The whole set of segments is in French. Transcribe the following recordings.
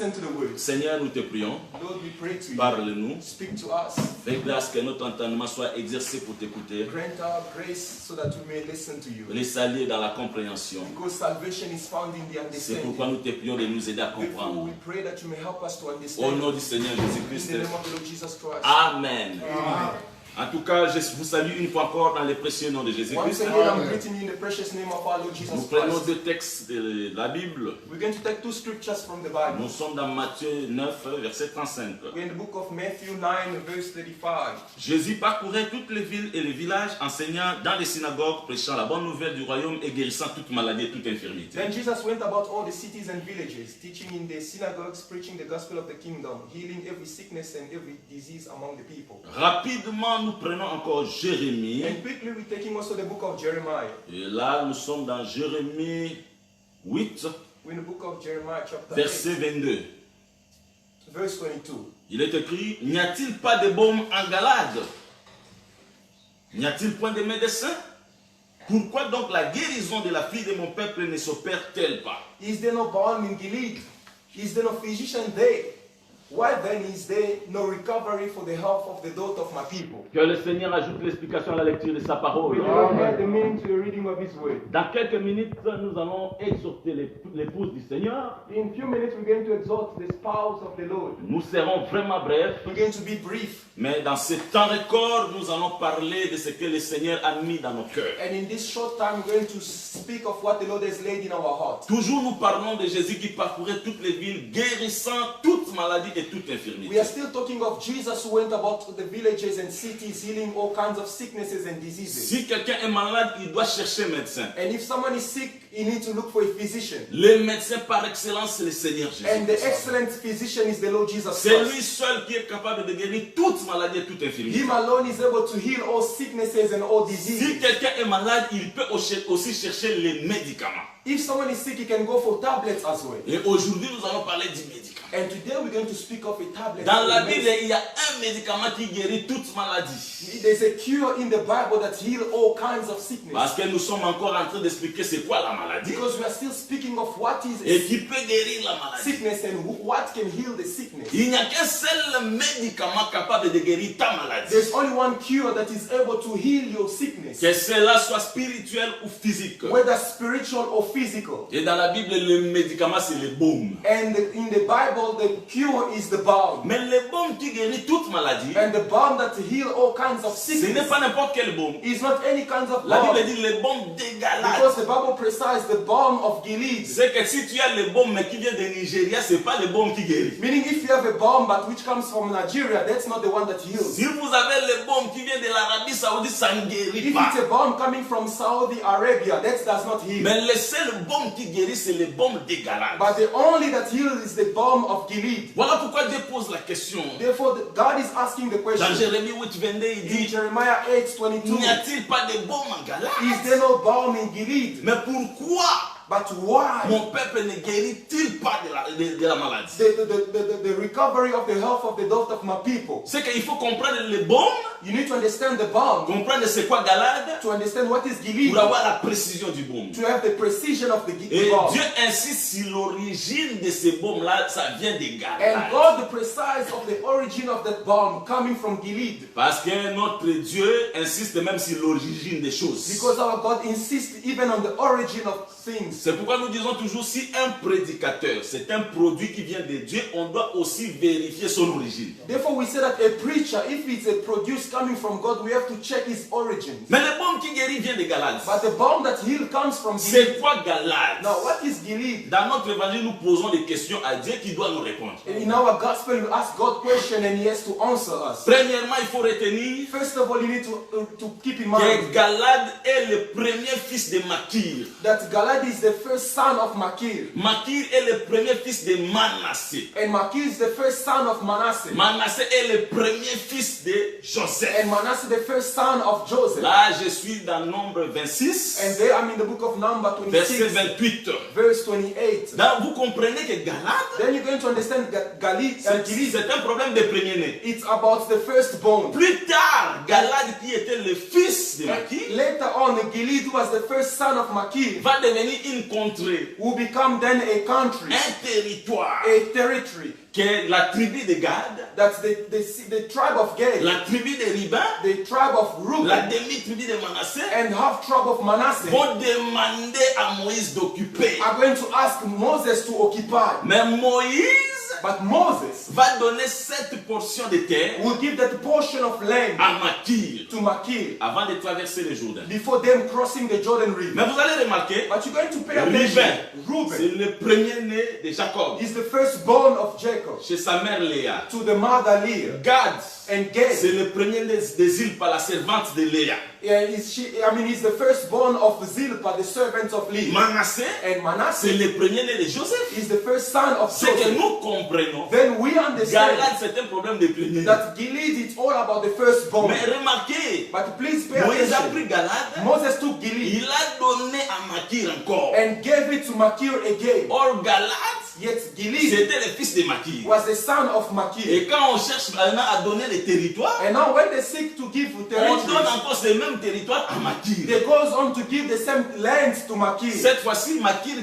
To the word. Seigneur, nous te prions. Lord, we pray to you. Parle-nous. Speak to us. Fais grâce que notre entendement soit exercé pour t'écouter. Grant our grace so that we may listen to you. Les saluer dans la compréhension. Because salvation is found in the C'est understanding. pourquoi nous te prions de nous aider à Therefore, comprendre. we pray that you may help us to Au understand. nom du Seigneur In Jésus-Christ. the name of the Lord Jesus Christ. Amen. Amen. En tout cas, je vous salue une fois encore dans le précieux nom de Once Jésus-Christ. again, I'm greeting you in the precious name of our Lord Jesus Nous prenons Christ. deux textes de la Bible. We're going to take two scriptures from the Bible. Nous sommes dans Matthieu 9, verset 35. We're in the book of Matthew 9, verse 35. Jésus parcourait toutes les villes et les villages, enseignant dans les synagogues, prêchant la bonne nouvelle du royaume et guérissant toute maladie et toute infirmité. Then Jesus went about all the cities and villages, teaching in the synagogues, preaching the gospel of the kingdom, healing every sickness and every disease among the people. Rapidement, nous prenons encore Jérémie. And quickly we're taking also the book of Jeremiah. Et là, nous sommes dans Jérémie 8, We're in the book of Jeremiah chapter 8, verset 22. verse 22. Il est écrit, n'y a-t-il pas de baume en Galade? N'y a-t-il point de médecin? Pourquoi donc la guérison de la fille de mon peuple ne s'opère-t-elle pas? Is there no balm in Gilead? Is there no physician there? Why then is there no recovery for the health of the daughter of my people? Que le Seigneur ajoute l'explication à la lecture de sa parole. We will add the meaning to the reading of His word. Dans quelques minutes, nous allons exhorter l'épouse du Seigneur. In a few minutes, we're going to exalt the spouse of the Lord. Nous serons vraiment brefs, We're going to be brief. mais dans ce temps record, nous allons parler de ce que le Seigneur a mis dans nos cœurs. And in this short time, we're going to speak of what the Lord has laid in our heart. Toujours nous parlons de Jésus qui parcourait toutes les villes, guérissant toute maladie et toute We infirmité. are still talking of Jesus who went about the villages and cities, healing all kinds of sicknesses and diseases. Si quelqu'un est malade, il doit chercher un médecin. And if someone is sick, he needs to look for a physician. Le médecin par excellence, c'est le Seigneur And the Jésus. excellent physician is the Lord Jesus C'est lui Christ. seul qui est capable de guérir toute maladie et toute infirmité. Him alone is able to heal all sicknesses and all Si diseases. quelqu'un est malade, il peut aussi chercher les médicaments. If someone is sick, he can go for tablets as well. Et aujourd'hui, nous allons parler du médicament. And today we're going to speak of a tablet. Dans la Bible, il y a un médicament qui guérit toute maladie. There's a cure in the Bible that heals all kinds of sickness. Parce que nous sommes encore en train d'expliquer c'est quoi la maladie Because we are still speaking of what et is qui peut guérir la maladie. sickness and what can heal the sickness. Il n'y a qu'un seul médicament capable de guérir ta maladie. There's only one cure that is able to heal your sickness, Que cela soit spirituel ou physique. whether spiritual or physical. Et dans la Bible, le médicament c'est le baume. And in the Bible, the cure is the balm. Mais le baume qui guérit toute maladie, And the balm that heals all kinds of ce n'est sickness pas n'importe quel baume. is not any kinds of La balm. Bible dit le baume de Galate. Because the Bible precise the balm of Gilead. C'est que si tu as le baume mais qui vient de Nigeria, c'est pas le baume qui guérit. Meaning if you have a balm but which comes from Nigeria, that's not the one that heals. Si vous avez le baume qui vient de l'Arabie Saoudite, ça ne guérit If pas. it's a balm coming from Saudi Arabia, that does not heal. Mais le seul baume qui guérit, c'est le baume de Galate. But the only that heals is the balm of Gilead. Voilà pourquoi Dieu pose la question. Therefore, God is asking the Dans question. Jérémie 8, 22, il In dit, Jeremiah 8:22, n'y a-t-il pas de baume en is Galate? there no balm in Gilead? Mais pourquoi But why? mon peuple ne guérit-il pas de la maladie? The recovery of the health of the daughter of my people. C'est qu'il faut comprendre le baume, You need to understand the balm comprendre c'est quoi Galate, to understand what is Gilead, pour avoir la précision du baume. to have the precision of the Et balm. Dieu insiste sur l'origine de ce baume-là, ça vient de And Galate. God, the precise of the origin of that balm coming from Gilead. Parce que notre Dieu insiste même sur l'origine des choses. Because our God insists even on the origin of things. C'est pourquoi nous disons toujours, si un prédicateur, c'est un produit qui vient de Dieu, on doit aussi vérifier son origine. Therefore, we say that a preacher, if it's a produce coming from God, we have to check his origins. Mais le baume qui guérit vient de Galate. But the balm that heals comes from Gilead. C'est quoi Galate? Now, what is Gilead? Dans notre évangile, nous posons des questions à Dieu qui doit nous répondre. In our gospel, we ask God question and He has to answer us. Premièrement, il faut retenir First of all, you need to keep in mind que Galate est le premier fils de Makir. that Galad is the first son of Makir. Makir est le premier fils de Manassé. And Makir is the first son of Manasseh. Manassé est le premier fils de Joseph. And Manasseh the first son of Joseph. Là, je suis dans Nombre 26, And there I'm in the book of Numbers verset 26, 28. verse 28. Là, vous comprenez que Galate, Then you're going to understand that Gilead, c'est un problème de premier-né. it's about the firstborn. Plus tard, Galate, qui était le fils de Makir, Later on, Gilead, who was the first son of Makir, va devenir devenir une contrée, will become then a country, un territoire, a territory, que est la tribu de Gad, that's the tribe of Gad, la tribu de Riban, the tribe of la Reuben, demi-tribu de Manasseh, and half tribe of Manasseh vont demander à Moïse d'occuper. are going to ask Moses to occupy. Mais Moïse But Moses va donner cette portion de terre will give that portion of land à Makir to Makir avant de traverser le Jourdain. before them crossing the Jordan Mais River. vous allez remarquer, But you're going to pay attention. Reuben, c'est Reuben le premier-né de Jacob, is the firstborn of Jacob chez sa mère Léa. to the mother Leah. Gad, And Gad, c'est le premier-né des Zilpa, la servante de Léa. he's the firstborn of Zilpah, the servant of Leah. Manasseh, And c'est Manasseh le premier-né de Joseph. is the first son of C'est que Joseph. nous comprenons. Then we understand Galade, c'est un problème de premier-né. that Gilead is all about the firstborn. Mais remarquez, But please pay Moïse a attention. pris Galade, Moses took Gilead il a donné à Makir encore. and gave it to Makir again. Or Galade, Yet Gilead c'était le fils de Makir. was the son of Makir. Et quand on cherche maintenant à donner les territoires, And now when they seek to give on donne territories, encore ces mêmes territoires à Makir. they goes on to give the same lands to Makir. Cette fois-ci, Makir,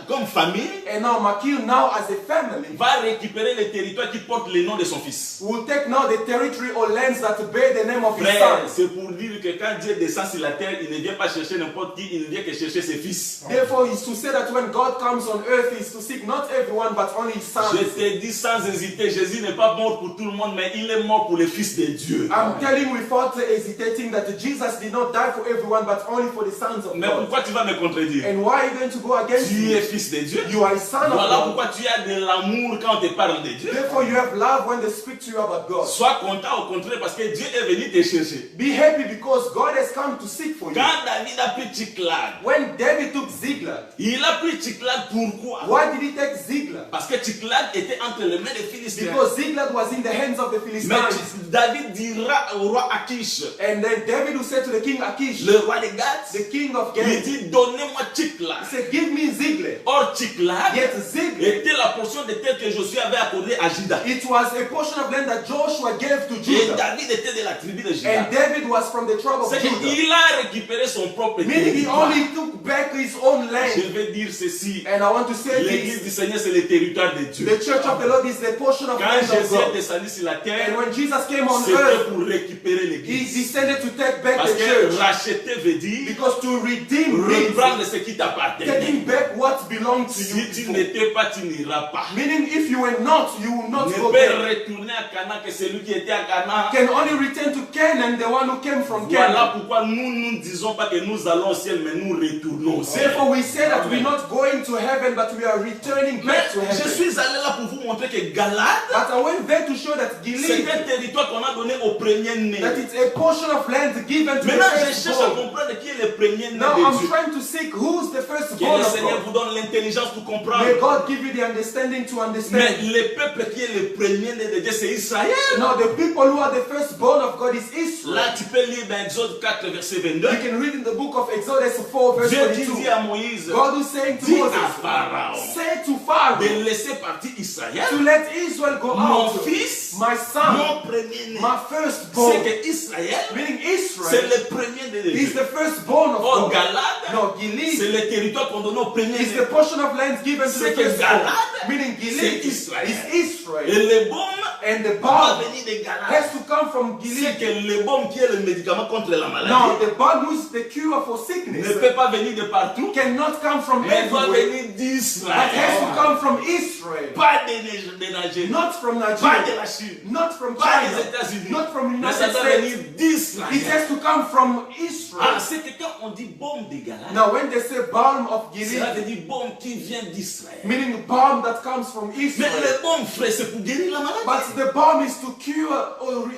comme famille, And now Makir now as a family va récupérer les territoires qui portent le nom de son fils. will take now the territory or lands that bear the name of his Frère, son. c'est pour dire que quand Dieu descend sur la terre, il ne vient pas chercher n'importe qui, il ne vient que chercher ses fils. Therefore, is to say that when God comes on earth, is to seek not everyone but only his sons. Je te dis sans hésiter, Jésus n'est pas mort pour tout le monde, mais il est mort pour les fils de Dieu. I'm telling without hesitating that Jesus did not die for everyone but only for the sons of Mais God. pourquoi tu vas me contredire? And why are you going to go against Tu me? es fils de Dieu. You are a son of Voilà God. pourquoi tu as de l'amour quand on te parle de Dieu. Therefore, you have love when they speak to you about God. Sois content au contraire parce que Dieu est venu te chercher. Be happy because God has come to seek for you. Quand David a pris Tsiklag, When David took Ziklag, il a pris Tsiklag pourquoi? why did he take Ziklag? Parce que Tsiklag était entre les mains des Philistins. Because Ziklag was in the hands of the Mais Philistines. David dira au roi Akish, And then David will say to the king Achish, le roi de Gath, the king of il Gath, dit donnez-moi he Tsiklag. said, give me Ziklag. Or Tsiklag Yet Ziklag, était la portion de terre que Josué avait accordée à Juda. it was a portion of land that Joshua gave to Et Judah. David était de la tribu de Juda. And David was from the tribe of C'est Judah. qu'il a récupéré son propre Meaning he territoire. only took back his own Je land. vais dire ceci. And I want to say L'église this. du Seigneur, c'est le territoire de Dieu. The church of the Lord is the portion of Quand land of Jésus est God. descendu sur la And terre, when Jesus came on c'était earth, pour récupérer he l'église. descended to take back Parce the que church. racheter veut dire Because to redeem means reprendre ce qui t'appartient. taking back what belonged to Si you tu before. n'étais pas, tu n'iras pas. Meaning if you were not, you will not Ne go peut back. retourner à Canaan que celui qui était à Canaan. Can only return to Canaan, the one who came from Voilà Canaan. pourquoi nous ne disons pas que nous allons au ciel, mais nous retournons au ciel. Therefore we say that Amen. we're not going to heaven, but we are returning Mais back to je heaven. suis allé là pour vous montrer que Galade, But I went there to show that c'est Gilead, un territoire qu'on a donné au premier-né. that it's a portion of land given to Maintenant, the je cherche à firstborn. comprendre qui est le premier-né Now de I'm Dieu. trying to seek who's the Que firstborn le of Seigneur God. vous donne l'intelligence pour comprendre. May God give you the understanding to Mais understand. le peuple qui est le premier-né de Dieu, c'est Israël. Now the people who are the firstborn of God is Israel. Là, tu peux lire dans Exode 4, verset 22. You can read in the book of Exodus 4 verse Dieu dit 22. à Moïse, God is saying to dis à Moses, Pharaon say to Pharaoh de laisser partir Israël, to let Israel go mon out. fils, My son, mon premier-né. my firstborn, C'est que Israël, meaning c'est Israel, le premier-né de is Dieu. the firstborn of Or God. Galade, No, c'est Gilead le territoire qu'on donne au is premier-né. the portion of land given to C'est the que firstborn. Galade, Meaning c'est Gilead Israël. is Israel. Et le baume And the va balm venir de Galade. has to come from C'est Gilead. que le baume qui est le médicament contre la Now, maladie the balm who is the cure for ne sickness peut pas venir de partout, cannot come from mais doit everywhere, venir but has to d'Israël. come from Israel. Pas de Nigeria, Not from pas de Nigeria, la Chine, not from pas des China, États-Unis, not from mais ça United doit States. venir It d'Israël. has to come from Ah, Israel. c'est que quand on dit baume de Galade, Now, when they say balm of cela Gilead, veut dire baume qui vient d'Israël. meaning balm that comes from Mais Israel, le baume, frère, c'est pour guérir la maladie. but the balm is to cure or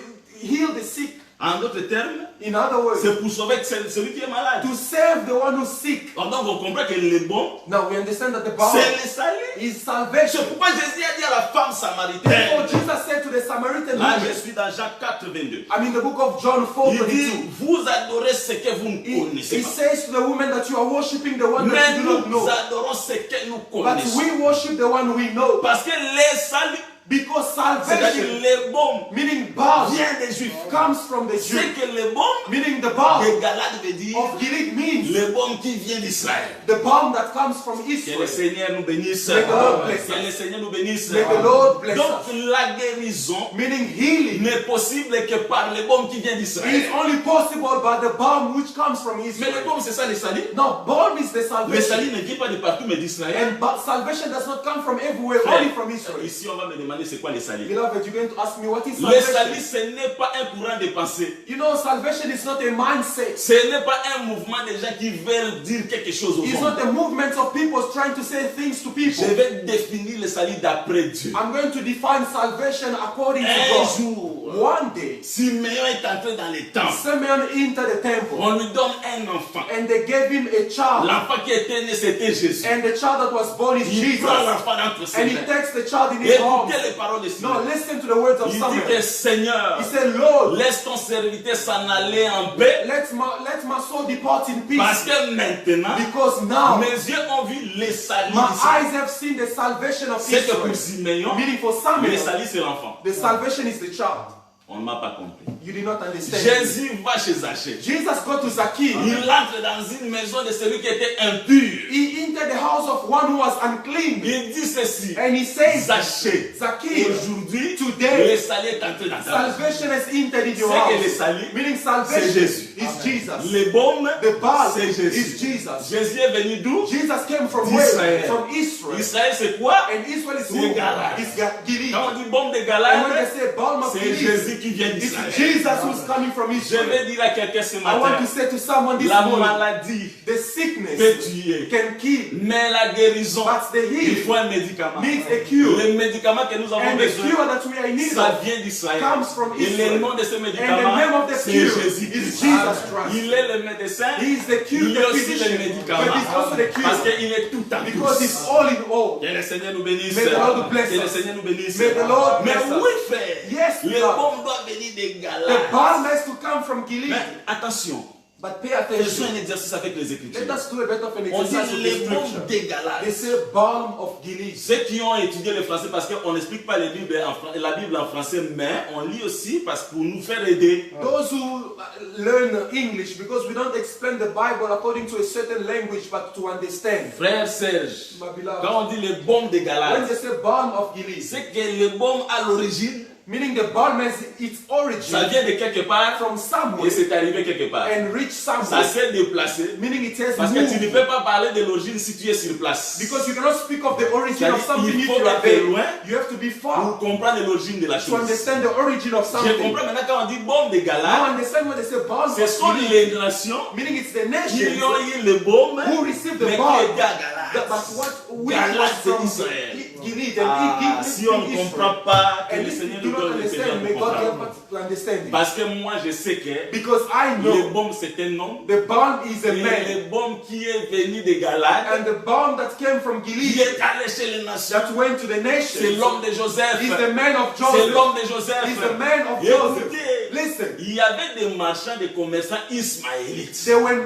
heal the sick. En d'autres termes, In other words, c'est pour sauver celui qui est malade. to save the one who's sick. Donc on comprend que le baume, Now we understand that the balm c'est le salut. is C'est salvation. pourquoi Jésus a dit à la femme Therefore, samaritaine. Jesus said to the Samaritan Là, je woman, suis dans Jacques 4, 22. I'm in the book of John 4, Il dit, 22. vous adorez ce que vous ne He connaissez pas. says to the woman that you are worshiping the one that Mais you do not nous know. adorons ce que nous But connaissons. we worship the one we know. Parce que le salut Because C'est-à-dire salvation, les baumes meaning balm, vient des Juifs. comes from the C'est Jew. que les baumes Meaning the balm de Galade veut dire of Gilead means le baume qui vient d'Israël. the balm that comes from Que le Israel. Seigneur nous bénisse. May the Lord bless Que le us. Seigneur nous bénisse. May the Lord bless Donc us. la guérison Meaning healing n'est possible que par le baume qui vient is d'Israël. only possible by the balm which comes from Mais le Israel. baume, c'est ça le salut. No, balm is the Le salvation. salut ne vient pas de partout, mais d'Israël. And salvation does not come from everywhere, Frère, only from Israel. ici, on va me demander c'est quoi le salut. Beloved, you're going to ask me what is Le salut, salvation? ce n'est pas un courant de pensée. You know, salvation is not a mindset. Ce n'est pas un mouvement de gens qui veulent dire quelque chose aux It's hommes. not a movement of people trying to say things to people. Je vais définir le salut d'après Dieu. I'm going to define salvation according to Un God. jour, One day, Simeon est entré dans les temples. Simeon entered the temple On lui donne un enfant. and they gave him a child. L'enfant qui était né, c'était Jésus. And the child that was born is Il Jesus. prend l'enfant entre ses And he mains. takes the child in his arms. Écoutez les paroles de No, Simeon. listen to the words of Il dit que Samuel. Seigneur, He said, Lord, laisse ton serviteur s'en aller en paix. let my soul depart in Parce peace. que maintenant, Because now mes yeux ont vu les saluts my d'Israël. eyes have seen the salvation of C'est que pour Israel. Simeon, Meaning for le Samuel, salut c'est l'enfant. the salvation is the child. On ne m'a pas compris. You did not understand. Jésus va chez Zachée. Jesus go to Zacchaeus. Il entre dans une maison de celui qui était impur. He entered the house of one who was unclean. Il dit ceci. And he says, Zachée, Zacchaeus, aujourd'hui, Today, le salut est entré dans ta maison. salvation has entered in your C'est que le house. salut, Meaning c'est salvation Jésus. is Jesus. Le baume, The balm c'est is Jésus. Jesus. Jésus est venu d'où? Jesus came from D'Israël. where? From Israel. Israël, c'est quoi? And Israel is C'est who? Galate. It's Gilead. Quand on dit baume de And when Galate, they say balm of c'est Gilead, Jésus qui vient it's d'Israël. Jesus who's coming from Je Israel. vais dire à quelqu'un ce I want matin, to say to someone this la morning, maladie the sickness peut tuer, can kill, mais la guérison, but the il healing faut un médicament. needs a cure. Le médicament que nous avons And the besoin, cure that we are in need ça of vient d'Israël. comes from Et le Israel. nom de ce And the médicament, name of the c'est cure Jésus. is Jesus Christ. Il est le médecin, He is the cure, il est the aussi le physician, médicament. but he's also the Parce cure. qu'il est tout en Because tous. he's all in all. Que le Seigneur nous bénisse. May the Lord bless Que le us. Seigneur nous bénisse. May the Lord Mais bless us. oui, frère. Yes, le Lord. baume doit venir des The Galates. balm has to come from Gilead. Mais attention, But pay faisons attention. un exercice avec les Écritures. Let us do a bit of an On exercise dit with les the baumes scripture. des They Galates. say balm of Gilead. Ceux qui ont étudié le français, parce qu'on n'explique pas la Bible en français, mais on lit aussi parce que pour nous faire aider. Those who learn English, because we don't explain the Bible according to a certain language, but to understand. Frère Serge, My beloved. quand on dit les baumes des When Galates, they say balm of Gilead, c'est que le baume à l'origine, meaning the balm has its ça origin vient de quelque part from et somewhere c'est arrivé quelque part. and reached Ça somewhere, s'est déplacé meaning it has parce que tu ne moved. peux pas parler de l'origine si tu es sur place. Because you cannot speak of the origin of C'est-à-dire, something il if faut you are être there. loin You have to be pour far comprendre l'origine de la to chose. understand the origin of Je something. comprends maintenant quand on dit baume des Now Galates, understand when they say balm ce of sont Gilead, les nations meaning it's the qui nations ont eu le baume, who received mais the qui balm. étaient à But Galates. which was Galates, c'est from Israël. Gilead Ah, and si on ne comprend pas, que And le if you Seigneur do nous not donne le understand, Seigneur may nous God comprendre. help us to understand it. Parce que moi je sais que Because I le know baume c'est un nom, the balm is et a man, le baume qui est venu de Galates, and the balm that came from qui Gilead est allé chez les nations, that went to the c'est nations l'homme de Joseph. is the man of C'est Joseph. l'homme de Joseph. Is the man of Et Joseph. écoutez, Listen, il y avait des marchands, des commerçants ismaélites. there were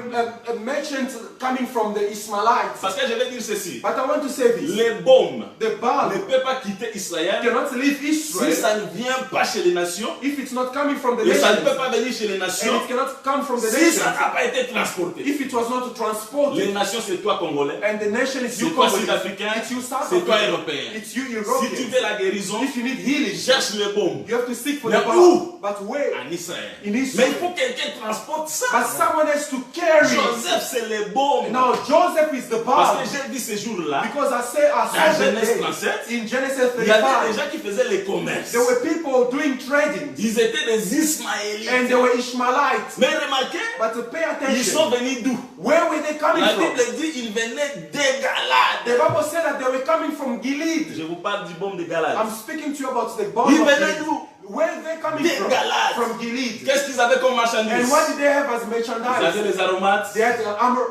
a merchant coming from the Ishmaelites. Parce que je vais dire ceci. But I want to say this: Les baumes the ne balm peuvent pas quitter Israël cannot leave si Israel ça ne vient pas chez les nations. if it's not coming from the Et ça ne peut nations, pas venir chez les and nations it cannot come from the si nations ça n'a pas été transporté. if it was not transported. Les nations, c'est toi Congolais. And the nation is C'est you toi Congolese, Sud-Africain. it's you South C'est toi African, Européen. it's you Si tu European. veux la guérison, If you need healing, cherche le baume you have to seek for Mais the balm. où? But where? en Israël. In Mais Israel. il faut que quelqu'un transporte But ça. someone has to carry it. Joseph, c'est le baume. Now Joseph is the Parce balm. que j'ai dit ce jour-là, Because I saw Dans that Genèse day, 37, in Genesis il y avait des 35, gens qui faisaient les commerces. there were people doing trading, Ils étaient des Ismaélites. and they were Ishmaelites. Mais remarquez, But to pay ils sont attention, venus d'où? where were they coming La from? Bible dit qu'ils venaient des The Galades. Bible said that they were coming from Gilead. Je vous parle du baume de Galades. I'm speaking to you about the balm Ils of venaient Gilead. d'où? Where are they coming Des from? Galades. From Gilead. Qu'est-ce qu'ils avaient comme And marchandise? what did they have as Ils avaient merchandise? les aromates, They had the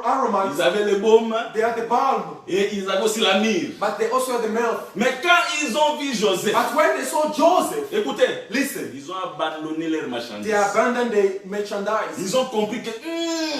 aromates, ils avaient le baume they had the balm, et ils avaient aussi la myrrhe. but they also had the milk. Mais quand ils ont vu Joseph, But when they saw Joseph, écoutez, listen, ils ont abandonné leur they marchandise. abandoned the merchandise. Ils ont compris que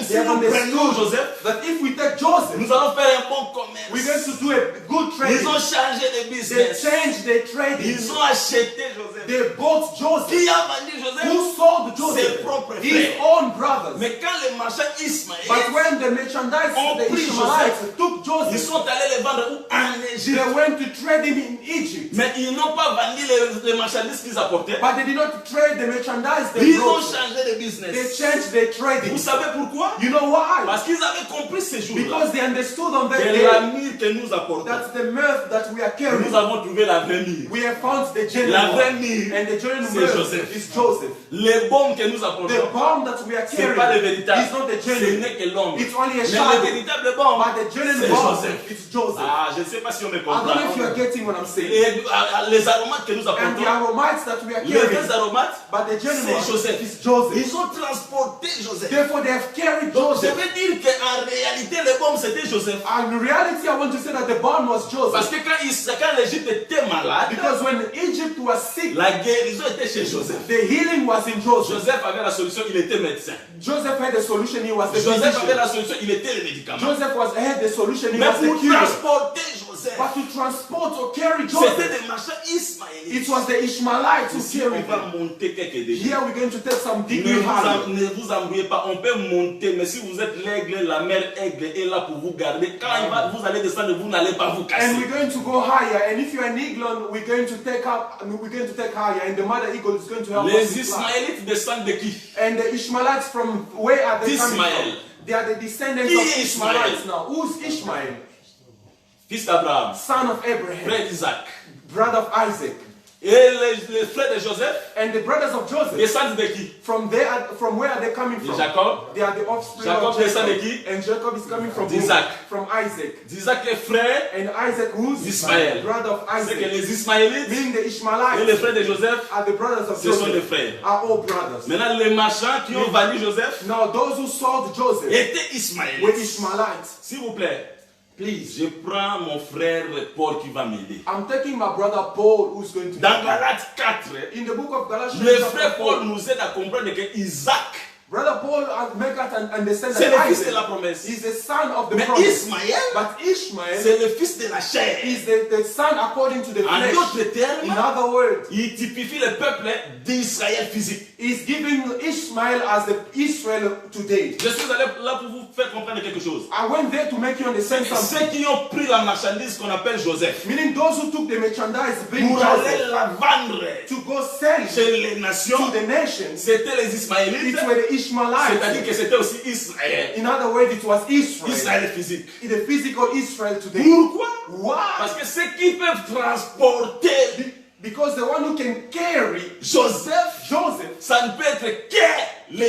si They have nous prenons understood Joseph, that if we take Joseph, nous allons faire un bon we're going commerce. to do a good Ils ont trading. changé de They business. changed their trading. Ils ont acheté Joseph. They bought Joseph. Qui a vendu Joseph? Who sold Ses Joseph? propres His frères. own brothers. Mais quand les marchands Ismaël, But when the merchandise, ont the pris Ishmaelites took ils Joseph, sont allés les vendre où? En Égypte. they went to trade him in Egypt. Mais ils n'ont pas vendu les marchandises qu'ils apportaient. But they did not trade the merchandise they Ils ont brought. changé de They business. changed their Vous trading. savez pourquoi? You know why? Parce qu'ils avaient compris ces jours-là Because they understood on that que day la myrrhe que nous apportons, that the mirth that we are nous carrying, avons trouvé la vraie myrrhe. we have found the La genuine vraie one. myrrhe, And the genuine c'est mirth Joseph. is Joseph. Les baumes que nous The apportons, balm that we are ce n'est pas le carrying véritable. is not the Ce genuine. n'est que l'ombre. It's only a Mais le shadow. véritable baume, But the genuine c'est balm, Joseph. it's Joseph. Ah, je ne sais pas si on me I don't know if you comprend. are getting what I'm saying. Et les aromates que nous And the apportons, aromates that we are les carrying, vrais aromates, but the genuine c'est one Joseph. is Joseph. Ils ont transporté Joseph. Therefore, they have carried Donc, je Joseph. veux dire qu'en réalité, le baume, c'était Joseph. And in reality, I want to say that the balm was Parce Joseph. que quand l'Égypte était malade, Because when Egypt was sick, la guérison était chez Joseph. the healing was in Joseph. Joseph avait la solution, il était médecin. Joseph had the solution, he was the Joseph avait physician. la solution, il était le médicament. Joseph had the solution, he Mais was the pour cure. transporter Joseph, But to transport or carry c'était Joseph, des marchands ismaélites. it was the Ishmaelites who Ici, on carried va him. monter quelques degrés. Here we're going to take some Ne degree vous, higher. ne vous embrouillez pas, on peut monter, mais si vous êtes l'aigle, la mère aigle est là pour vous garder. Quand vous allez descendre, vous n'allez pas vous And casser. we're going to go higher. And if you're an eagle, we're going to take up. We're going to take higher. And the mother eagle is going to help us. Les to fly. Ismaélites descendent de qui? And the Ishmaelites, from where are they coming Ismael. from? They are the descendants Qui of est Ismael? Ishmaelites now. Who's Ishmael? Fils d'Abraham, Son of Abraham, frère d'Isaac. brother of Isaac. Et les frères de Joseph And the brothers of Joseph, descendent de qui? from where are they coming De from? Jacob. They are the offspring Jacob of descend de Jacob. qui? And Jacob is coming from D'Isaac. who? From Isaac. D'Isaac est frère. And Isaac, who's D'Ismaël. brother of C'est que Isaac. les Ismaélites Meaning the et les Ishmaelites frères de Joseph, are the brothers of ce sont des Joseph. frères. Are all brothers. Maintenant, les marchands qui ont vendu Joseph Now those who sold Joseph étaient were Ismaélites. Ishmaelites. S'il vous plaît, Please. je prends mon frère Paul qui va m'aider. I'm taking my brother Paul who's going to Dans Galates 4, in the book of Galatians. le chapter frère 4, Paul nous aide à comprendre que Isaac, Brother Paul make us understand c'est le that fils de Isaac la promesse. is the son of the Mais promise. Ismaël, But Ishmael c'est le fils de la chair. is the son according to the En flesh. d'autres In termes, other words, il typifie le peuple d'Israël physique. he's giving Ishmael as the Israel today. Je suis allé là pour vous faire comprendre quelque chose. I went there to make you understand something. Ceux qui ont pris la marchandise qu'on appelle Joseph Meaning those who took the merchandise being pour aller Joseph la vendre to go sell it chez les to nations, the nations, c'était les Ismaélites, it were the Ishmaelites. c'est-à-dire que c'était aussi Israël. In other words, it was Israel. Israël physique. The physical Israel today. Pourquoi? Why? Parce que ceux qui peuvent transporter Because the one who can carry Joseph, Joseph ça ne peut être que les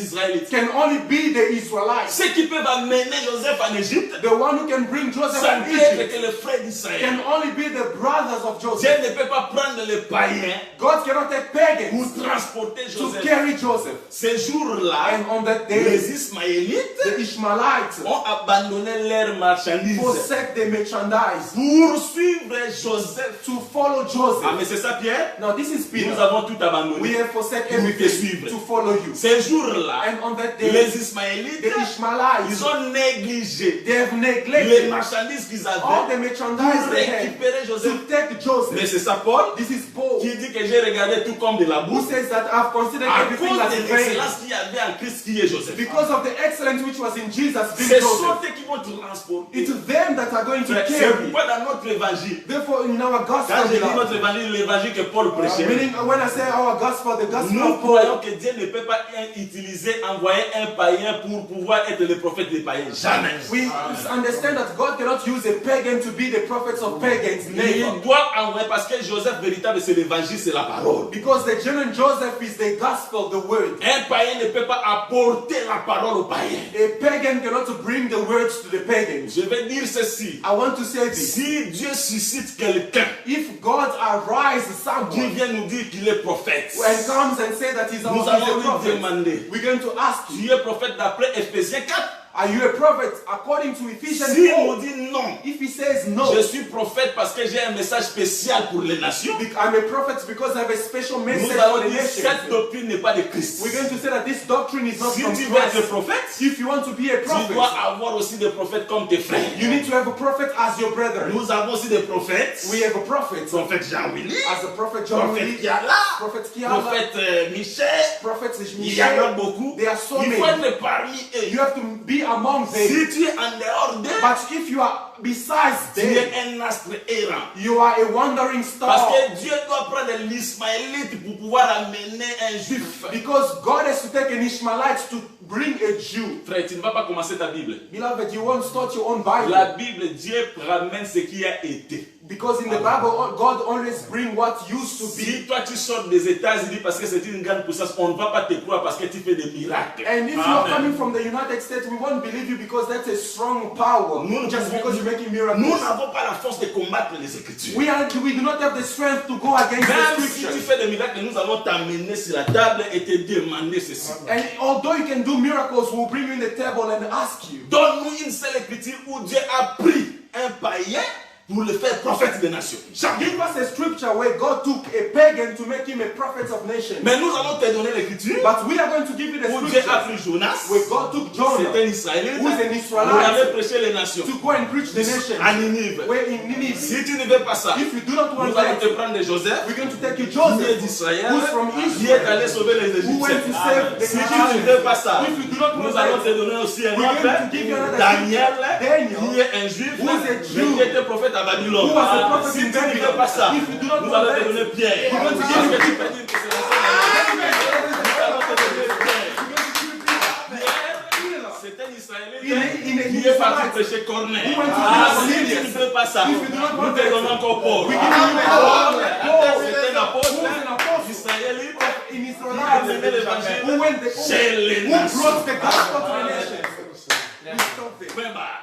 Israélites. can only be the Israelites. Ceux qui peuvent amener Joseph en Égypte, The one who can bring Joseph ça from ne peut être Egypt que les frères d'Israël. can only be the brothers of Dieu Joseph. ne peut pas prendre les païens God cannot take pagans pour transporter to Joseph. carry Joseph. Ces jours-là, And on that day, les Ismaélites the Ishmaelites ont abandonné leurs marchandises forsake the merchandise pour suivre Joseph. to follow Ah, Joseph. mais c'est ça, Pierre? Now this is Nous Peter. avons tout We abandonné have forsake pour te everything suivre. to follow you. Ces jours-là, And on that day, les Ismaélites, the Ishmaelites, ils ont négligé they have les neglected marchandises qu'ils all avaient the pour merchandise they had récupérer Joseph. to take Mais Joseph. c'est ça, Paul, This is Paul qui dit que j'ai regardé tout comme de la who boue says that I've considered à everything cause as de vain l'excellence qu'il y avait en Christ qui est Joseph. because of the excellence which was in Jesus being Ce Joseph. sont eux qui vont transporter. It's them that are going to C'est carry. pourquoi dans notre évangile, Therefore, in our quand gospel, je dis beloved, notre évangile, l'évangile que Paul prêchait, meaning when I say our gospel, the gospel nous of Paul, croyons que Dieu ne peut pas utiliser, envoyer un païen pour pouvoir être le prophète des païens. Jamais. we understand that God cannot use a pagan to be the prophets of pagans. Never. Il doit envoyer parce que Joseph véritable, c'est l'évangile, c'est la parole. Because the genuine Joseph is the gospel, the word. Un païen ne peut pas apporter la parole au païen. A pagan cannot bring the words to the pagans. Je vais dire ceci. I want to say this. Si Dieu suscite quelqu'un If God arises qui someone vient nous dire qu'il est prophète, and comes and say that he's nous he's allons a lui prophet, demander, we're going to ask you, tu es prophète d'après Ephésiens 4? Are you a prophet? According to Ephesians S'il 4, nous dit non, if he says no, je suis prophète parce que j'ai un message spécial pour les nations, I'm a prophet because I have a special nous message for allons the dire nation. cette doctrine n'est pas de Christ. We're going to say that this doctrine is not Si from tu veux être Christ. prophète, If you want to be a tu dois prophet, avoir aussi des prophètes comme tes frères. you need to have a prophet as your brother. Nous avons aussi des prophètes. We have a prophet Prophète Jean-Willy, as a prophet John prophète Willie, Kiala, prophet Kiala, prophète Michel. prophet Il y en a Michel. beaucoup. There are so Il faut many. être parmi eux. You have to be among them. Si tu es en dehors d'eux, But if you are besides tu them, es un astre errant. you are a wandering Parce star. que Dieu doit prendre l'Ismaélite pour pouvoir amener un juif. Because God has to take an Ishmaelite to bring a Jew. Frère, tu ne vas pas commencer ta Bible. Beloved, you won't start your own Bible. La Bible, Dieu ramène ce qui a été. Because in the Bible, God always brings what used to be. Si toi tu sors des États-Unis parce que c'est une grande puissance, on ne va pas te croire parce que tu fais des miracles. And if you are coming from the United States, we won't believe you because that's a strong power. Just because you're making Nous miracles. n'avons pas la force de combattre les Écritures. We do not have the strength to go against Même the si tu scriptures. fais des miracles, nous allons t'amener sur la table et te demander ceci. And although you can do miracles, we'll bring you in the table and ask you. Donne-nous une seule écriture où Dieu a pris un païen pour le faire prophète des nations. Jamais. Give us a scripture where God took a pagan to make him a prophet of nations. Mais nous allons te donner l'écriture But we are going to give you the où Dieu a scripture pris Jonas, where God took c'est Jonah un Israélite, who is an pour Israelite, aller prêcher les nations. to go and preach the nations. À Ninive. Where in Nineveh, Si tu ne veux pas ça, if you do not want nous allons that, te prendre de Joseph, we're going to take you qui est Joseph, d'Israël, who's from qui est allé Israel, sauver les who went to Égyptiens. save the Si tu ne Egyptians. veux pas ça, If you do not want nous allons te that, donner aussi un we're autre, going to give you another Daniel, Daniel, qui est un juif, who is a mais Jew, qui était prophète à Babylone. who was a prophet Si in tu ne veux Babylon. pas ça, If you do not nous want allons te that, donner Pierre. we're going to Parce give que you tu peux dire que c'est la seule. Nous allons te donner Pierre. C'est un Israélite qui est parti prêcher Corneille. Si tu ne veux pas ça, nous te donnons encore Paul. We give you Paul. C'est un apôtre Who was an apostle israélite in qui a mené Israel, l'évangile who went the, chez les who nations. brought the gospel to the nations. We stop there. Point barre.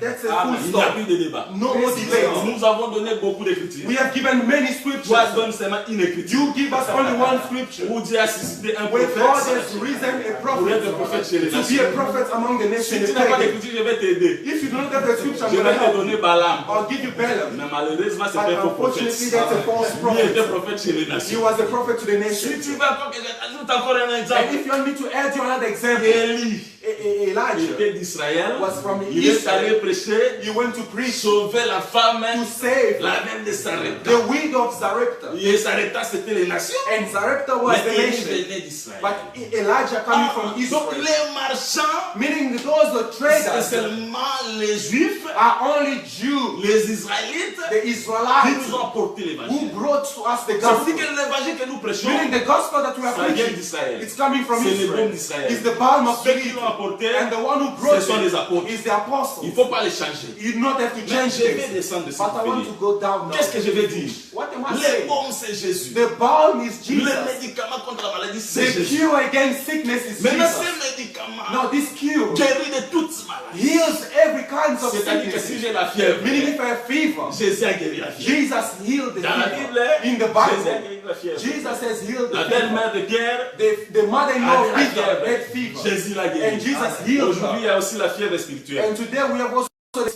That's a Il full n'y a stop. plus de débat. No more debate. Nous avons donné beaucoup d'écritures. We have given many Toi, scriptures. donne seulement une écriture. You give us only one scripture. Où Dieu a suscité un Where God has prophète risen a pour être prophet prophète chez les to be a nations. prophet among the Si nations. tu n'as pas d'écriture, je vais t'aider. If you do not have the scripture, I'm Je going vais to te help donner you. Balaam. I'll give you Balaam. Mais malheureusement, c'est But un faux prophète. unfortunately, that's a false Lui était prophet. prophète chez les He nations. was a prophet to the Si nations. tu veux encore que j'ajoute encore un And exemple, if you want me to add you another example, Élie Elijah était d'Israël. was from Il est Israel. allé prêcher, He went to preach sauver la femme, to save la reine de Sarepta. the widow of Zarepta. Et Sarepta, c'était les nations. And Zarepta was Mais the Élie nation. venait d'Israël. But Elijah coming from Donc Israel, les marchands, meaning those the c'est traders seulement les Juifs, are only Jews, les Israélites, the qui Israelites, nous ont apporté who l'évangile. brought to us the C'est gospel. dit que l'évangile que nous prêchons, Meaning the gospel that we are ça vient preaching, d'Israël. it's coming from C'est le Israel. baume d'Israël. It's the balm of Ceux qui Gilead. l'ont apporté, And the one who brought ce sont les apôtres. it is the apostle. Il ne faut pas les changer. You do not have to Mais change je vais things. descendre de ce But I want to go down now. Qu'est-ce que je vais dire? What am I Le saying? baume, c'est Jésus. The balm is Le Jesus. médicament contre la maladie, c'est The Jésus. cure against sickness is Maintenant, Jesus. ce médicament Now this cure guérit de toutes maladies. heals every kind of C'est-à-dire que si sickness. j'ai la fièvre, Meaning if I have fever, Jésus a guéri la fièvre. Jesus healed the Dans la fever. Bible, In the Jésus a Bible, guéri la fièvre. Jesus has healed La the fever. belle-mère de Pierre The mother-in-law a of la Peter fièvre. had fever. Jésus l'a guéri. And Jesus healed Aujourd'hui, il y her. a aussi la fièvre spirituelle. And today we have also the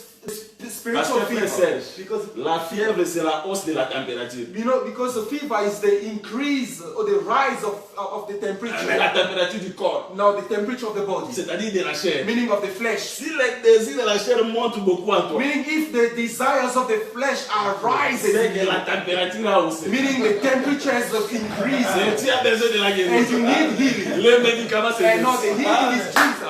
Parce spiritual que frère fever. Serge, Because la fièvre, c'est la hausse de la température. you know, because the fever is the increase or the rise of the Mais temperature. la température du corps, Now the temperature of the body, c'est-à-dire de la chair. meaning of the flesh. Si les désirs de la chair montent beaucoup en toi, Meaning if the desires of the flesh are rising, c'est que la température a haussé. meaning the temperature is Et increasing, tu as besoin de la and you guérison. need healing. Le médicament, c'est And now the healing is Jesus.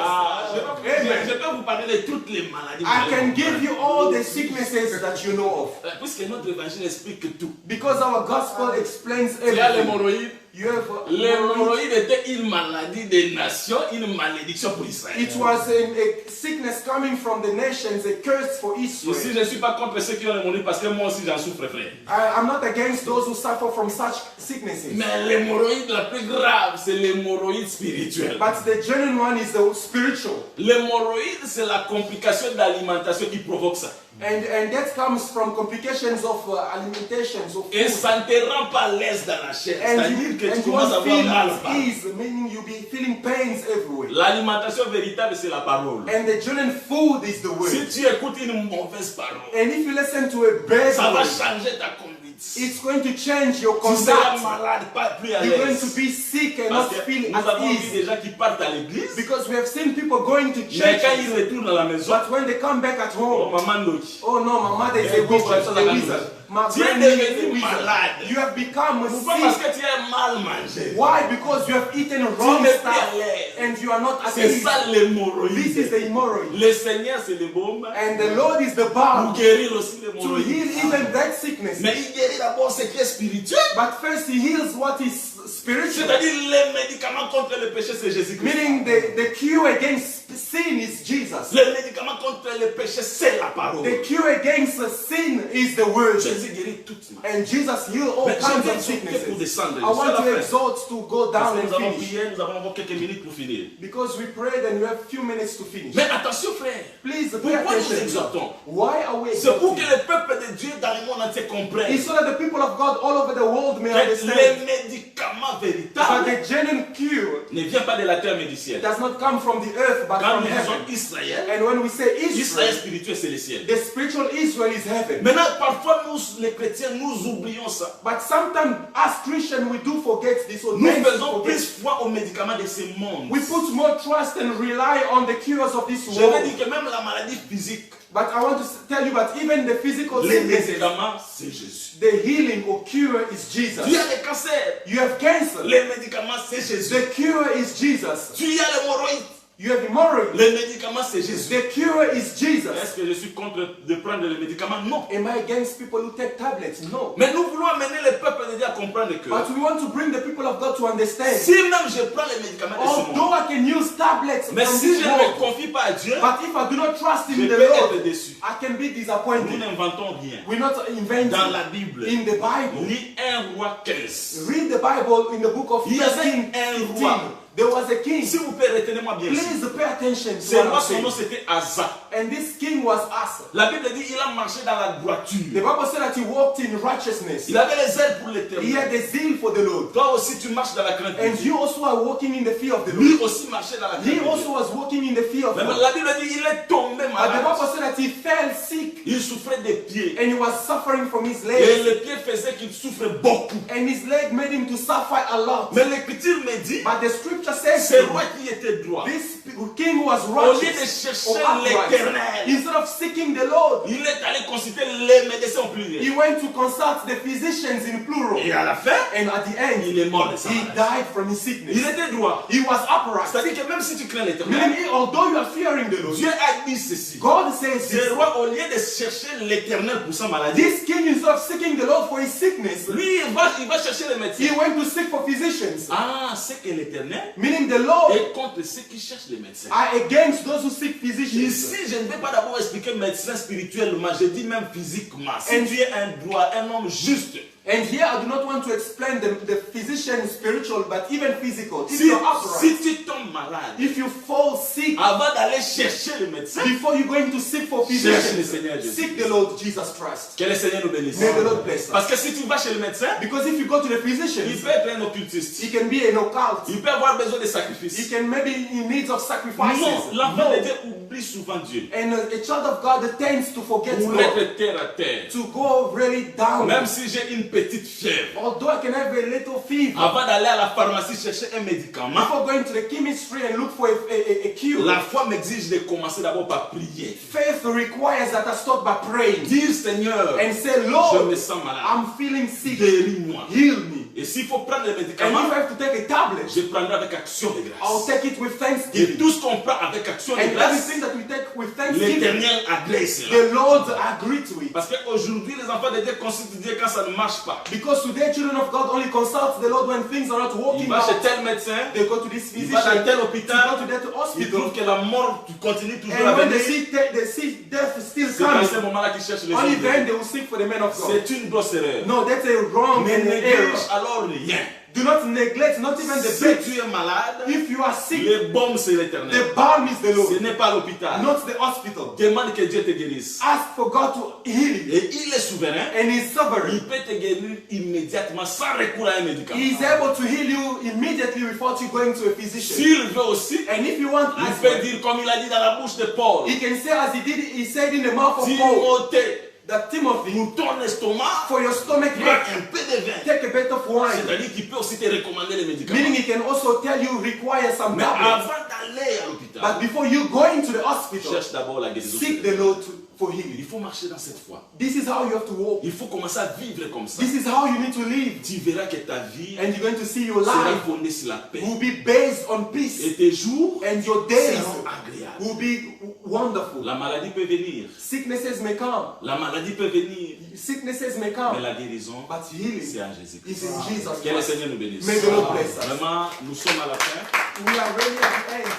Je peux vous parler de toutes les maladies. I can give you all the sicknesses that you know of. Puisque notre évangile explique tout. Because our gospel explains Tu as everything. l'hémorroïde. You have L'hémorroïde était une maladie des nations, une malédiction pour Israël. it was a sickness coming from the nations, a curse for Ici, Israel. je ne suis pas contre ceux qui ont l'hémorroïde parce que moi aussi j'en souffre, frère. I'm not against those who suffer from such sicknesses. Mais l'hémorroïde la plus grave, c'est l'hémorroïde spirituelle. But the genuine one is the spiritual. L'hémorroïde, c'est la complication d'alimentation qui provoque ça. And that comes from complications of alimentations of Et food. ça ne te rend pas à l'aise dans la chair. And C'est-à-dire que tu you commences à won't avoir feel mal at partout. ease, meaning you'll be feeling pains everywhere. L'alimentation véritable, c'est la parole. And the genuine food is the word. Si tu écoutes une mauvaise parole, And if you listen to a bad ça va word, changer ta conduite. it's going to change your Tu seras conduct. malade, pas plus à You're going to l'aise. be sick and Parce not que feel nous at avons vu ease. des gens qui partent à l'église, Because we have seen people going to mais quand ils church, retournent à la maison, but when they come back at oh, home, maman Noki. oh no, my mother is a wizard. A wizard. My Tu es granny is a devenu wizard. malade. You have become Pourquoi? Parce sick. que tu as mal mangé. Why? Because you have eaten Tu wrong n'es plus stuff à l'aise. and you are not at C'est ease. ça This is l'hémorroïde. the hemorrhoid. Le Seigneur, c'est le baume And the Lord is the pour balm guérir aussi to heal l'hémorroïde. even that sickness. Mais il guérit d'abord ce qui est spirituel. But first he heals what is spiritual. C'est-à-dire les médicaments contre le péché, c'est Jésus-Christ. Meaning the cure against sin is Jesus. Les médicaments contre le péché, c'est la parole. The cure against sin is the word. Jésus guérit toute maladie. And Jesus healed all Mais kinds j'aimerais of exhorter pour sicknesses. descendre. I want C'est to la fin. exhort to go Parce down que nous and avons finish. prié, nous avons encore quelques minutes pour finir. Because we prayed and we have a few minutes to finish. Mais attention frère, Please pay pourquoi nous attention. exhortons? Why are we C'est pour que exhorting? le peuple de Dieu dans le monde entier comprenne It's so that the people of God all over the world may que understand les médicaments that véritables the genuine cure ne viennent pas de la terre mais du ciel. does not come from the earth but Quand from nous disons heaven. Israël, And when we say Israël Israel, spirituel c'est le ciel. the spiritual Israel is heaven. Maintenant, parfois nous les chrétiens, nous oublions ça. But sometimes as Christians we do forget this or Nous tend to faisons forget. plus foi aux médicaments de ce monde. We put more trust and rely on the cures of this Je veux world. dire que même la maladie physique, But I want to tell you that even the physical les sicknesses, médicaments, c'est Jésus. the healing or cure is Jesus. Tu as le cancer, You have cancer. les médicaments, c'est Jésus. The cure is Jesus. Tu as l'hémorroïde, You have hemorrhoid. les médicaments, c'est Jésus. The cure is Jesus. Est-ce que je suis contre de prendre les médicaments? Non. Am I against people who take tablets? No. Mais nous voulons amener le peuple de Dieu à comprendre que But we want to bring the people of God to understand. si même je prends les médicaments de ce monde, Although I can use tablets mais from si this je ne me world, confie pas à Dieu, but if I do not trust je in the peux être Lord, déçu. I can be Nous disappointed. n'inventons rien. We're not inventing. Dans la Bible, In the Bible, lis 1 roi 15. read the Bible in the book of Il y 1 avait Kings un 15. roi. There was a king. Si vous pouvez, retenez-moi bien. Please pay attention to C'est what moi, I'm son nom saying. c'était Asa. And this king was Asa. La Bible dit il a marché dans la The droiture. Bible said that he walked in righteousness. Il avait les ailes pour He l'éternel. had a zeal for the Lord. Toi aussi, tu marches dans la crainte de And Dieu. you also are walking in the fear of the Lui Lord. aussi marchait dans la crainte He de also Dieu. was walking in the fear of Mais God. la Bible dit il est tombé But the malade. Bible said that he fell sick Il souffrait des pieds. and he was suffering from his Et legs. les pieds faisaient qu'il souffrait beaucoup. And his leg made him to suffer a lot. Mais l'écriture me dit, But the scripture says c'est roi qui était droit. this king was Au lieu de righteous chercher or upright. l'éternel, Instead of seeking the Lord, il est allé consulter les médecins au pluriel. he went to consult the physicians in plural. Et à la fin, And at the end, il est mort de sa he maladie. died from his sickness. Il était droit. He was upright. C'est-à-dire que même si tu crains l'éternel, Meaning, although you are fearing the Lord, Dieu a dit ceci. God says Ce this. roi, au lieu de chercher l'éternel pour sa maladie, This king, instead of seeking the Lord for his sickness, lui, il va chercher les médecins. he went to seek for physicians. Ah, c'est que l'éternel Meaning, the Lord est contre ceux qui cherchent les médecins. are against those who seek physicians. Ici, je ne vais pas d'abord expliquer médecin spirituellement, je dis même physiquement. Si And- tu es un droit, un homme juste, And here, I do not want to explain the physician spiritual, but even physical. If si, you're upright, si tu tombes malade, if you fall sick, avant d'aller chercher le médecin, before you're going to seek for cherche le physicians, Seigneur Jésus. seek the Lord Jesus Christ. Que le Seigneur nous bénisse. May the Lord bless us. Parce que si tu vas chez le médecin, Because if you go to the il physicians, peut être un occultiste. he can be an occult. Il peut avoir besoin de He sacrifices. can maybe in needs of sacrifices. Non, l'enfant de No. Dieu oublie souvent Dieu. And a child of God tends to forget Pour God, être terre à terre. to go really down. Même si j'ai une petite fièvre, Although I can have a little fever, avant d'aller à la pharmacie chercher un médicament, before going to the chemistry and look for a cure, la foi m'exige de commencer d'abord par prier. faith requires that I start by praying Dire Seigneur, and say, je Lord, me sens malade. I'm feeling sick. Guéris-moi. Heal me. Et s'il faut prendre les And médicaments, if I have to take a tablet, je prendrai avec action de I'll grâce. take it with Et thanksgiving. tout ce qu'on prend avec action de And grâce, everything that we take with thanksgiving, l'Éternel agrée cela. the Lord agree to it. Parce qu'aujourd'hui, les enfants de Dieu consultent Dieu quand ça ne marche pas. Because today, children of God only consult the Lord when things are not Il working va chez out. tel médecin, They go to this il va dans physician, tel to go hôpital, to that il hospital, trouve que la mort continue toujours à and when venir. they see death is still C'est dans coming, ce moment-là qu'ils cherchent les only hommes de then Dieu. they will seek for the men of God. C'est une grosse erreur. No, that's a wrong Mais and an néglige error. alors rien. Do not neglect, not even the Si bed. tu es malade, If you are sick, le baume c'est l'Éternel. the balm is the Ce Lord, n'est pas l'hôpital. not the hospital. Demande que Dieu te guérisse. Ask for God to heal you. Et il est souverain. And He's sovereign. Il peut te guérir immédiatement sans recours à un médicament. He is able to heal you immediately without you going to a physician. S'il veut aussi, And if you want, il ask peut for it. dire comme il a dit dans la bouche de Paul. He can say as he said in the mouth of Paul, Timothée, that Timothy, pour ton estomac, for your stomach prends ache, un peu de vin. take a bit of wine. C'est-à-dire qu'il peut aussi te recommander les médicaments. Meaning he can also tell you require some Mais tablets. avant d'aller à l'hôpital, But before you go into the hospital, cherche d'abord la guérison. seek the Lord for Il healing. faut marcher dans cette foi. This is how you have to walk. Il faut commencer à vivre comme ça. This is how you need to live. Tu verras que ta vie And you're going to see your sera life fondée sur la paix. will be based on peace. Et tes jours And your days seront agréables. will be wonderful. La maladie peut venir. Sicknesses may come. La maladie peut venir. Sicknesses may Mais come. la guérison, But c'est healing en Jésus-Christ. is in Jesus Que le Christ. Seigneur nous bénisse. May the Lord bless us. Vraiment, nous sommes à la fin. We are really at the end.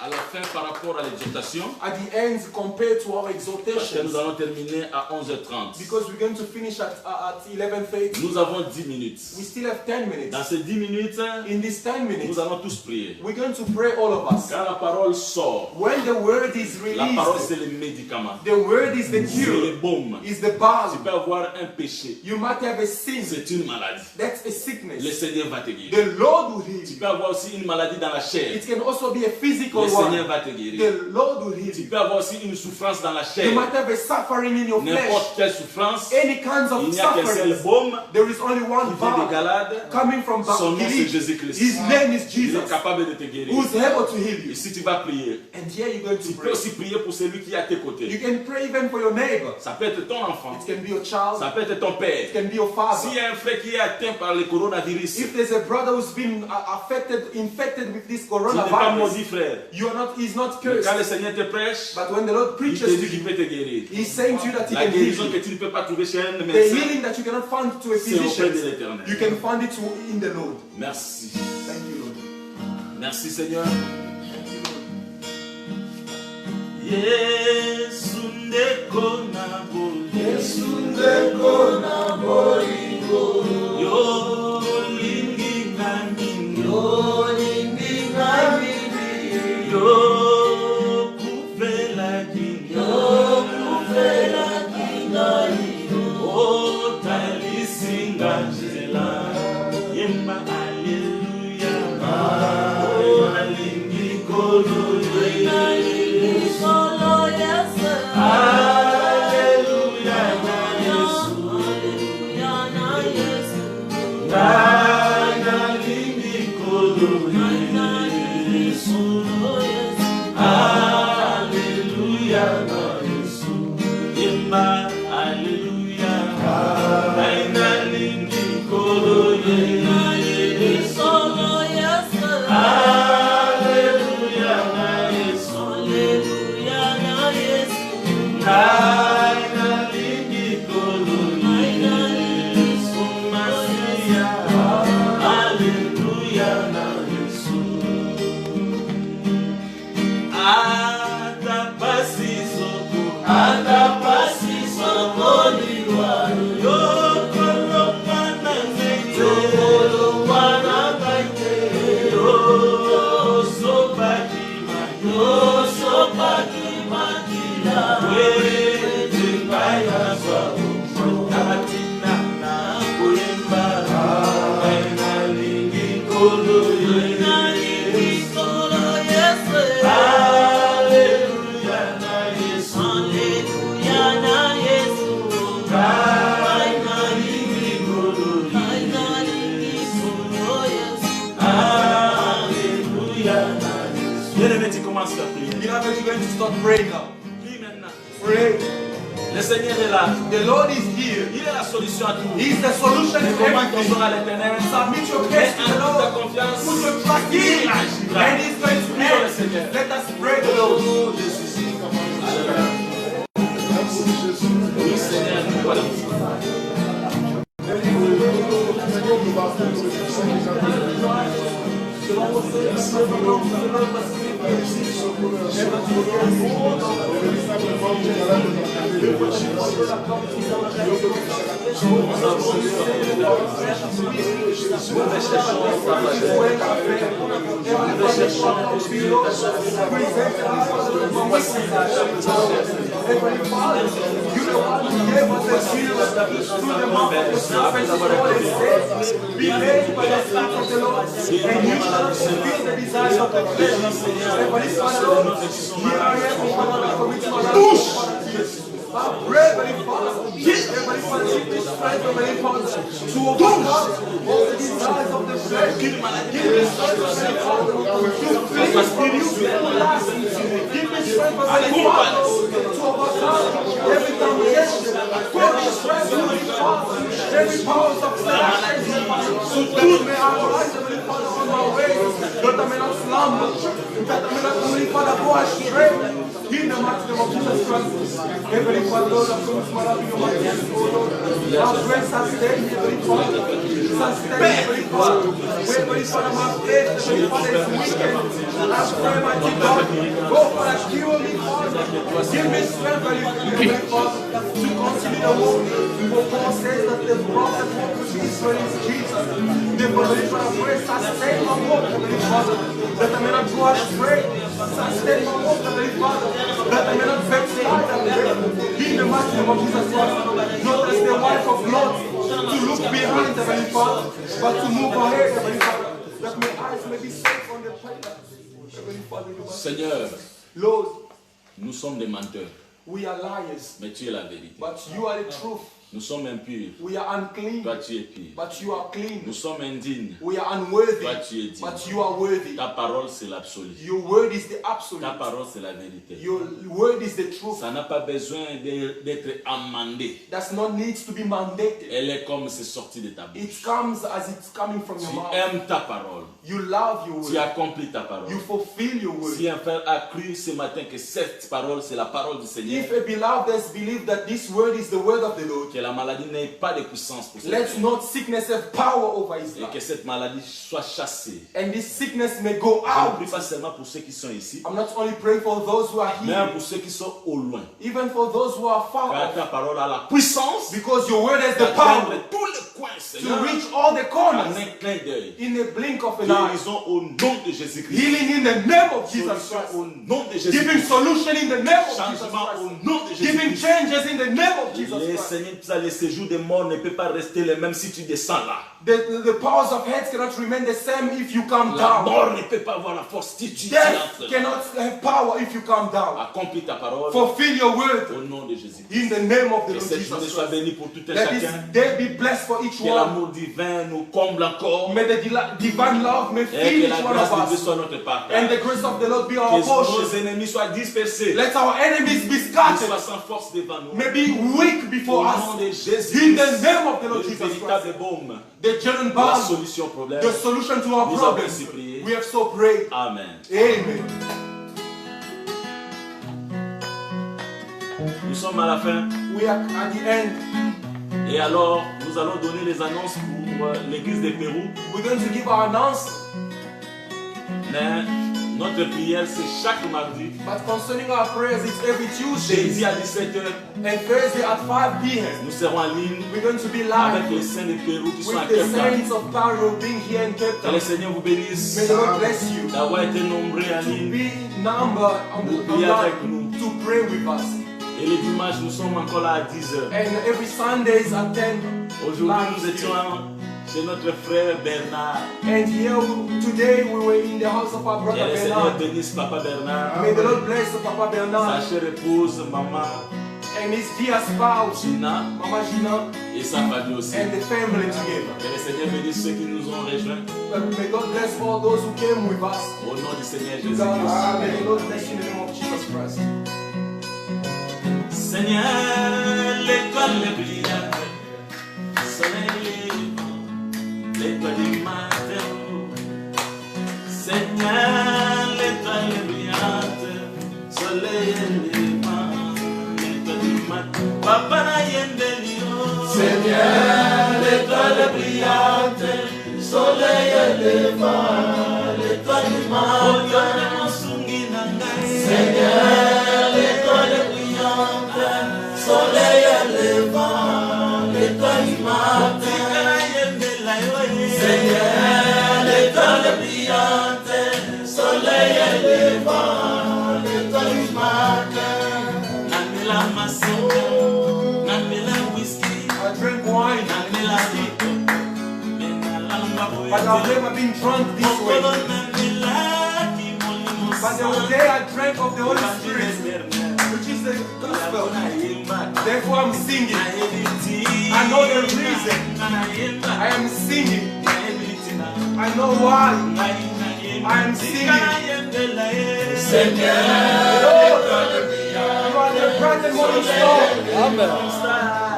À la fin par rapport à l'exhortation. At the end compared to our Parce que exhortations. nous allons terminer à 11h30. Because we're going to finish at 11:30. Nous avons 10 minutes. We still have 10 minutes. Dans ces 10 minutes, In these 10 minutes, nous allons tous prier. we're going to pray all of us. Quand la parole sort, When the word is la parole released, c'est le médicament. the word is the C'est le cure, baume. is the Tu balm. peux avoir un péché. You might have a sin. C'est une maladie. That's a Le sickness. Seigneur va te guérir. The Lord will heal Tu you. peux avoir aussi une maladie dans la chair. It can also be a physical Le Seigneur one. va te guérir. The Lord will heal Tu you. peux avoir aussi une souffrance dans la You chair. might have a suffering in your flesh. N'importe quelle souffrance, Any kinds il of n'y a qu'un seul suffering. baume There is only qui one vient de balm Galade. coming from Son nom c'est Gilead. Jésus-Christ. His name is Il Jesus, est capable de te guérir. who's able to heal Et you. si tu vas prier, And here you're going tu to peux pray. aussi prier pour celui qui est à tes You côtés. can pray even for your neighbor. Ça peut être ton enfant, It can be your child. ça peut être ton père. It can be your S'il father. y a un frère qui est atteint par le coronavirus, If there's a brother who's been infected with this tu n'es pas coronavirus, maudit, frère. he's not Mais quand cursed. le Seigneur te prêche, But when the Lord il te preaches to dit qu'il you, peut te guérir. He's saying to you that He La can heal guérison que you. tu ne peux pas trouver chez un The médecin, healing that you cannot find to a c'est auprès de physician, l'Éternel. you can find it in the Lord. Merci. Thank you, Lord. Merci Seigneur. Thank you, Lord. Yesu ndeko na bolingo. Yo lingi na mingi. Yo kuvela kinga. O talisinga njela. Yemba haleluya. O alingi kolo ye. Haleluya na Yesu. Nana lingi kolo Yesu. Haleluya na Yesu. Yemba haleluya. Nana lingi kolo Yesu. Haleluya na Yesu. Nana lingi kolo Yesu. Masia. Haleluya na Yesu. Atapasi soko liwayo. Yokolo mana naite. Yo sobaki makila. Wete kaya swabo. Katina na kuimba. Aina lingi kolo Yesu. Haleluya na Yesu. Aina lingi kolo Yesu. Alléluia. Bien-aimé, tu commences à prier. Beloved, you're going to start praying now. Prie maintenant. Pray. Le Seigneur est là. The Lord is here. Il est la solution à tout. He's the solution Mais to comment ton everything. sera l'éternel? Submit your Mets case to en the ta Lord. confiance. Put your trust in Him. Il agira. And He's going to Prions le act. Seigneur. Let us pray the Lord. Oui, Seigneur, nous voilà. Thank you. Seigneur, Lord, nous sommes des menteurs, we are liars, mais tu es la vérité. but you are the truth. Nous sommes impurs, We are unclean, toi tu es pire. but you are clean. Nous sommes indignes, We are unworthy, toi tu es digne. but you are worthy. Ta parole c'est l'absolu. Your word is the absolute. Ta parole c'est la vérité. Your word is the truth. Ça n'a pas besoin d'être amendé. Does not need to be mandated. Elle est comme c'est sorti de ta bouche. It comes as it's coming from your Tu mouth. aimes ta parole. You love your Tu word. accomplis ta parole. You fulfill your word. Si un frère a cru ce matin que cette parole c'est la parole du Seigneur, If a beloved has believed that this word is the word of the Lord, que la maladie n'ait pas de puissance pour cette let personne, not sickness have power over his et que life. cette maladie soit chassée. And this sickness may go Je ne out. prie pas seulement pour ceux qui sont ici, I'm not only praying for those who are mais here, pour ceux qui sont au loin. even for those who are far Car off. ta parole a la puissance Because your word has the power d'atteindre tous les coins, to Seigneur, reach all the en corners un clin d'œil. in a blink of an eye. Guérison au nom de Jésus-Christ. Healing in the name of Jesus Solution Christ. au nom de Giving Jésus-Christ. solution in the name of Jesus Changement au Christ. nom de Giving Jésus-Christ. changes in the name of Jesus Les Christ. Seigneur, le séjour des morts ne peut pas rester le même si tu descends là. The powers of heads cannot remain the same if you come La down. mort ne peut pas avoir la force si tu Death entres là. cannot have power if you come down. Accomplis ta parole Fulfill your word au nom de Jésus-Christ. in the name of the Que Lord cette journée Jesus soit Christ. bénie pour tout un Let this chacun. day be blessed for each Que one. l'amour divin nous comble encore. May the divine love may Et fill que each la one grâce of de Dieu us. soit notre partage. And the grace of the Lord be Que our nos portion. ennemis soient dispersés. Let our enemies be Qu'ils scattered. soient sans force devant nous. May be weak Au before nom us. de Jésus. In the name of the Lord Le Jesus Christ. véritable baume. The genuine La balm, solution au problème. the solution to our Nous avons problems. ainsi prié. We have so prayed. Amen. Amen. Nous sommes à la fin. We are at the end. Et alors, nous allons donner les annonces pour l'église de Pérou. We're going to give our announcement. Mais notre prière, c'est chaque mardi. But concerning our prayers, it's every Tuesday Jeudi à 17h, and Thursday at 5 p.m. nous serons en ligne We're going to be avec les live saints de Pérou qui sont à with the Cape Town. saints of Paro being here in Cape Que le Town. Seigneur vous bénisse May the Lord bless you. d'avoir été nombreux en ligne. Be numbered on the Priez avec online nous. to pray with us. Et les dimanches, nous sommes encore là à 10h. And every Sundays at 10 Aujourd'hui, nous live. étions chez notre frère Bernard. And here today we were in the house of our Que brother le Seigneur Bernard. bénisse Papa Bernard, May the Lord bless Papa sa Bernard chère épouse, maman and his dear spouse, Gina Mama Gina, et sa famille aussi. and the family together. Que le Seigneur bénisse ceux qui nous ont rejoints. May God bless all those who came with us. Au nom du Seigneur To Jésus-Christ. God, may the Lord bless you in the name of Jesus Christ. Seigneur, l'étoile brillante, soleil levant, l'étoile du matin. Seigneur, l'étoile brillante, soleil levant, l'étoile du matin. Papa na yendelio. Seigneur, l'étoile brillante, soleil levant, l'étoile du matin. Seigneur, l'étoile brillante, soleil levant, l'étoile du matin. Seigneur, l'éléphant, l'étoile du matin. Namela masinga, namela whisky, I drank wine, namela liko, menalamba but I've boyete. never been drunk this Mokolo way. namela kimolimo But the day I drank of the Holy Spirit, which is the gospel, therefore I'm singing. I know the reason I am singing. I know why I am singing. Seigneur, Lord, you are the bright and morning star.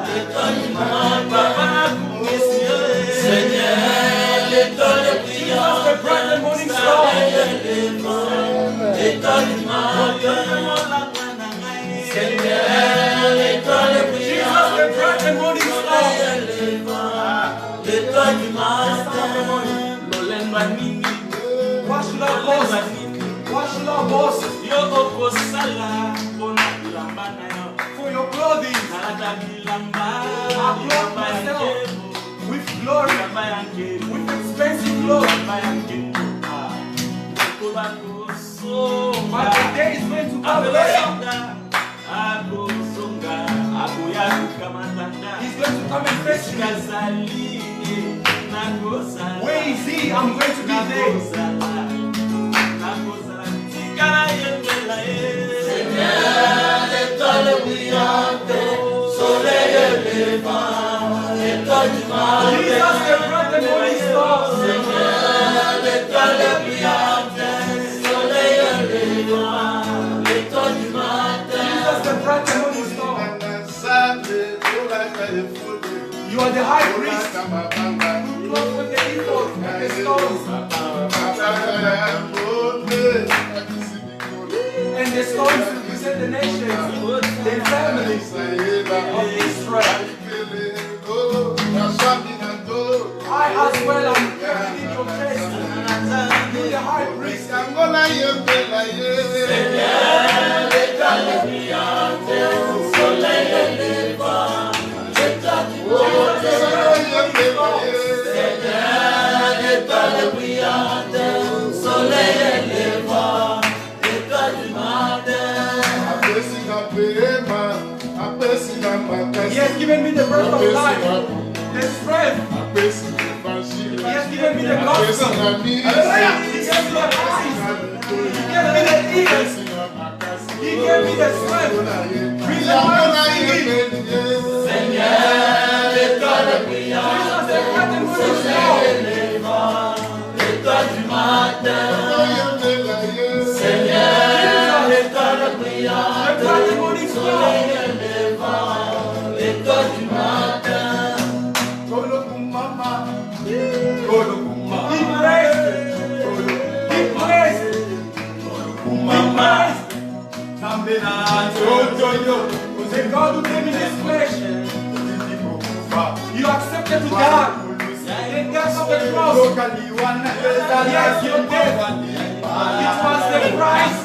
l'étoile du matin. Seigneur, l'étoile brillante. The bright and morning star. L'étoile du matin. Seigneur, l'étoile brillante. The bright and morning star. L'étoile du matin. What should I boast? What should I boast? For your clothing, I clothe myself with glory, with expensive clothes. But the day is going to come later. He's going to come and fetch me. Where is he? I'm going to be there. Seigneur, l'étoile brillante, soleil levant, l'étoile du matin. Jesus, the bright and morning star. Seigneur, l'étoile brillante, soleil levant, l'étoile du matin. Jesus, the bright and morning star. You are the high priest who clothed with the ephod and the stones. And the stones represent the nations, the families of Israel. I as well am carried in your chest. You the high priest. Seigneur, l'étoile brillante, soleil levant, l'étoile du matin. Seigneur, l'étoile brillante, soleil levant, l'étoile du matin. He has given me the breath of life, the strength. He has given me the gospel. He gave me the eyes. He gave me the ears. He gave me the strength. With the word of singing. Seigneur, l'étoile brillante, Jesus, the bright and morning star. levant, l'étoile du matin. Seigneur, l'étoile The brillante, bright and morning star. soleil levant, l'étoile du matin. He praised. He praised. The God who came in this flesh. You accepted to die. The death of the cross. Yes, your death. It was the price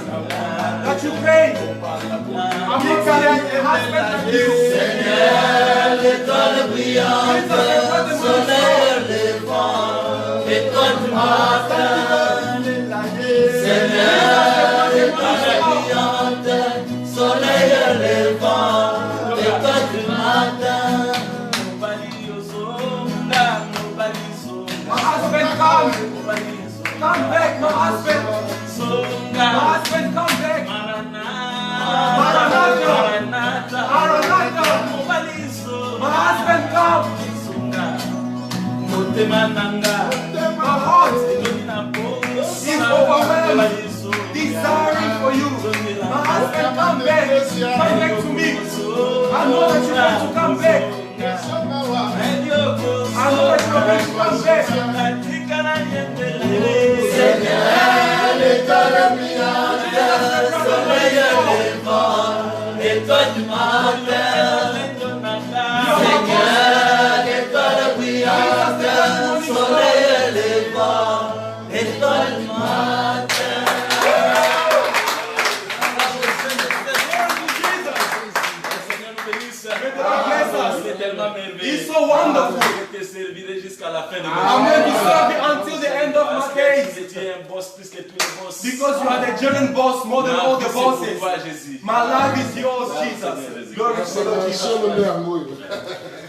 that you paid. I'm looking at a husband like you. Seigneur, l'étoile brillante, soleil levant, l'étoile du matin. Seigneur, l'étoile brillante, soleil levant, l'étoile du matin. My husband, come. Come back, my husband. My husband, come back. Maranatha. Maranatha. My husband, come. My heart is overwhelmed, desiring for you. My husband, come back. Come back to me. I know that you're going to come back. I know that you're going to come back. Seigneur, l'étoile brillante, soleil levant, l'étoile du matin. Seigneur, l'étoile brillante, soleil levant, l'étoile du matin. He's so wonderful. Je te servirai jusqu'à la fin de I'm going to mes serve you until the end of my days. tu es un boss plus que tous les boss. Because you are the genuine boss more than all the C'est pour bosses. toi, Jésus. My life is yours, Jesus. Glory to the Lord Jesus.